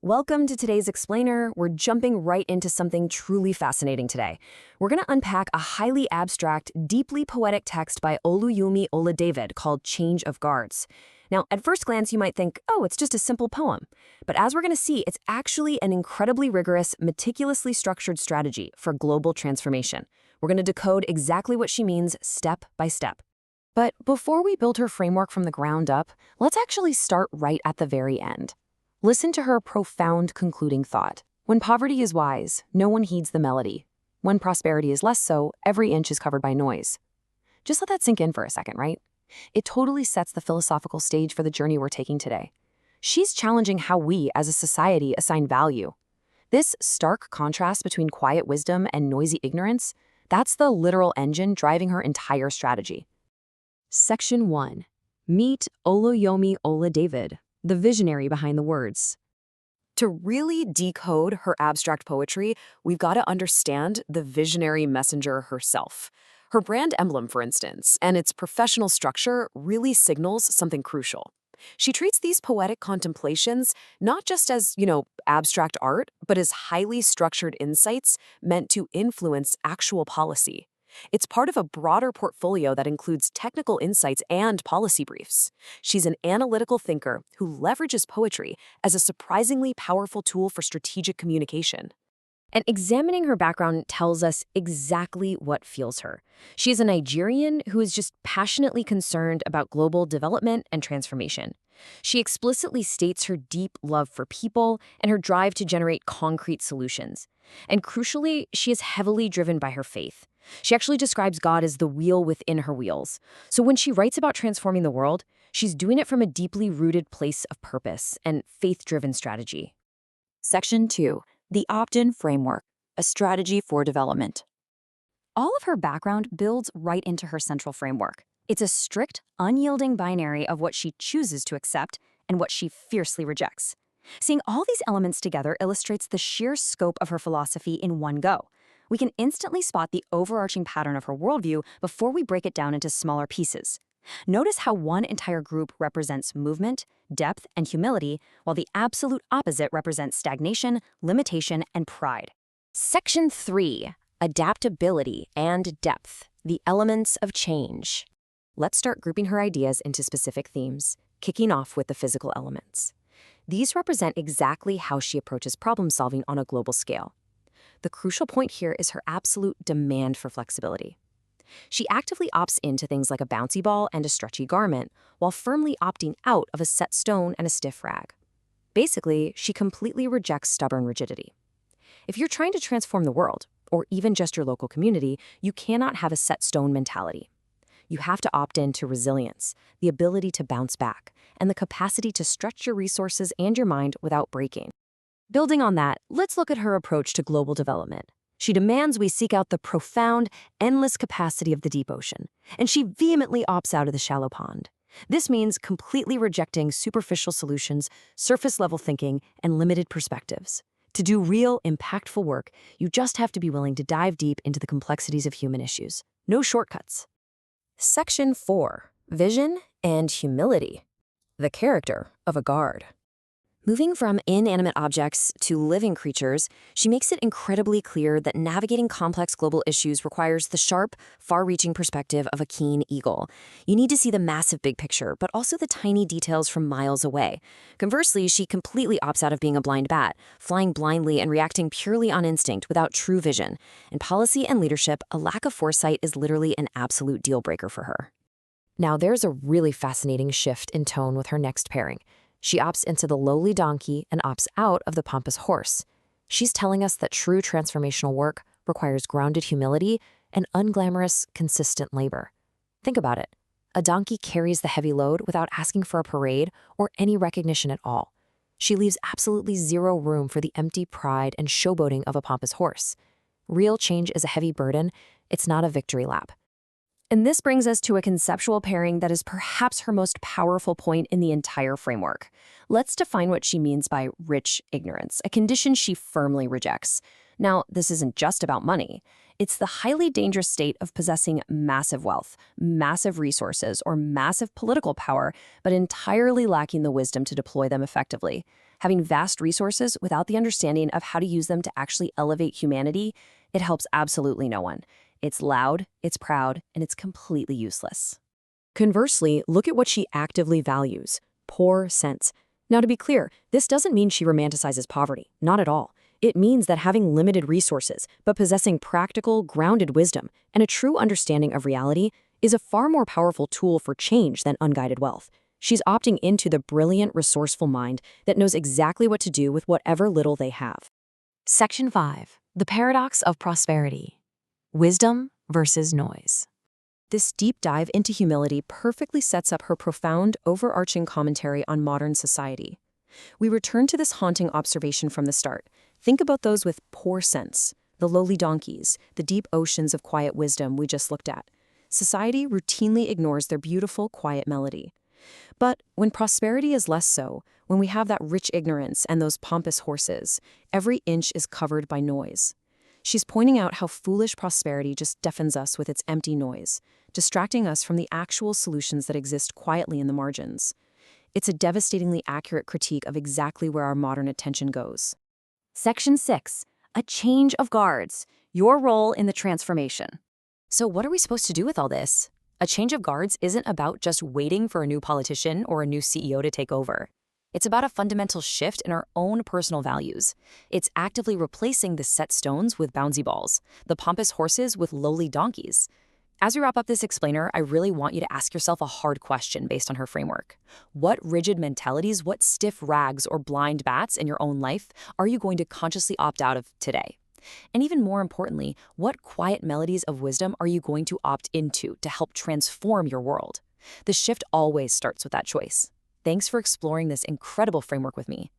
Welcome to today's Explainer. We're jumping right into something truly fascinating today. We're going to unpack a highly abstract, deeply poetic text by Oluyemi Oladevid called Change of Guards. Now, at first glance, you might think, oh, it's just a simple poem. But as we're going to see, it's actually an incredibly rigorous, meticulously structured strategy for global transformation. We're going to decode exactly what she means step by step. But before we build her framework from the ground up, let's actually start right at the very end. Listen to her profound concluding thought. When poverty is wise, no one heeds the melody. When prosperity is less so, every inch is covered by noise. Just let that sink in for a second, right? It totally sets the philosophical stage for the journey we're taking today. She's challenging how we, as a society, assign value. This stark contrast between quiet wisdom and noisy ignorance, that's the literal engine driving her entire strategy. Section 1. Meet Oluyemi Oladevid, the visionary behind the words. To really decode her abstract poetry, we've got to understand the visionary messenger herself. Her brand emblem, for instance, and its professional structure really signals something crucial. She treats these poetic contemplations not just as, abstract art, but as highly structured insights meant to influence actual policy. It's part of a broader portfolio that includes technical insights and policy briefs. She's an analytical thinker who leverages poetry as a surprisingly powerful tool for strategic communication. And examining her background tells us exactly what fuels her. She is a Nigerian who is just passionately concerned about global development and transformation. She explicitly states her deep love for people and her drive to generate concrete solutions. And crucially, she is heavily driven by her faith. She actually describes God as the wheel within her wheels. So when she writes about transforming the world, she's doing it from a deeply rooted place of purpose and faith-driven strategy. Section 2. The Opt-in Framework, a strategy for development. All of her background builds right into her central framework. It's a strict, unyielding binary of what she chooses to accept and what she fiercely rejects. Seeing all these elements together illustrates the sheer scope of her philosophy in one go. We can instantly spot the overarching pattern of her worldview before we break it down into smaller pieces. Notice how one entire group represents movement, depth, and humility, while the absolute opposite represents stagnation, limitation, and pride. Section 3. Adaptability and depth, the elements of change. Let's start grouping her ideas into specific themes, kicking off with the physical elements. These represent exactly how she approaches problem solving on a global scale. The crucial point here is her absolute demand for flexibility. She actively opts into things like a bouncy ball and a stretchy garment, while firmly opting out of a set stone and a stiff rag. Basically, she completely rejects stubborn rigidity. If you're trying to transform the world, or even just your local community, you cannot have a set stone mentality. You have to opt into resilience, the ability to bounce back, and the capacity to stretch your resources and your mind without breaking. Building on that, let's look at her approach to global development. She demands we seek out the profound, endless capacity of the deep ocean, and she vehemently opts out of the shallow pond. This means completely rejecting superficial solutions, surface-level thinking, and limited perspectives. To do real, impactful work, you just have to be willing to dive deep into the complexities of human issues. No shortcuts. Section 4. Vision and humility. The character of a guard. Moving from inanimate objects to living creatures, she makes it incredibly clear that navigating complex global issues requires the sharp, far-reaching perspective of a keen eagle. You need to see the massive big picture, but also the tiny details from miles away. Conversely, she completely opts out of being a blind bat, flying blindly and reacting purely on instinct without true vision. In policy and leadership, a lack of foresight is literally an absolute deal-breaker for her. Now, there's a really fascinating shift in tone with her next pairing. She opts into the lowly donkey and opts out of the pompous horse. She's telling us that true transformational work requires grounded humility and unglamorous, consistent labor. Think about it. A donkey carries the heavy load without asking for a parade or any recognition at all. She leaves absolutely zero room for the empty pride and showboating of a pompous horse. Real change is a heavy burden. It's not a victory lap. And this brings us to a conceptual pairing that is perhaps her most powerful point in the entire framework. Let's define what she means by rich ignorance, a condition she firmly rejects. Now, this isn't just about money. It's the highly dangerous state of possessing massive wealth, massive resources, or massive political power, but entirely lacking the wisdom to deploy them effectively. Having vast resources without the understanding of how to use them to actually elevate humanity, it helps absolutely no one. It's loud, it's proud, and it's completely useless. Conversely, look at what she actively values: poor sense. Now, to be clear, this doesn't mean she romanticizes poverty. Not at all. It means that having limited resources, but possessing practical, grounded wisdom and a true understanding of reality is a far more powerful tool for change than unguided wealth. She's opting into the brilliant, resourceful mind that knows exactly what to do with whatever little they have. Section 5. The Paradox of Prosperity. Wisdom versus Noise. This deep dive into humility perfectly sets up her profound, overarching commentary on modern society. We return to this haunting observation from the start. Think about those with poor sense, the lowly donkeys, the deep oceans of quiet wisdom we just looked at. Society routinely ignores their beautiful, quiet melody. But when prosperity is less so, when we have that rich ignorance and those pompous horses, every inch is covered by noise. She's pointing out how foolish prosperity just deafens us with its empty noise, distracting us from the actual solutions that exist quietly in the margins. It's a devastatingly accurate critique of exactly where our modern attention goes. Section 6. A change of guards. Your role in the transformation. So what are we supposed to do with all this? A change of guards isn't about just waiting for a new politician or a new CEO to take over. It's about a fundamental shift in our own personal values. It's actively replacing the set stones with bouncy balls, the pompous horses with lowly donkeys. As we wrap up this explainer, I really want you to ask yourself a hard question based on her framework. What rigid mentalities, what stiff rags or blind bats in your own life are you going to consciously opt out of today? And even more importantly, what quiet melodies of wisdom are you going to opt into to help transform your world? The shift always starts with that choice. Thanks for exploring this incredible framework with me.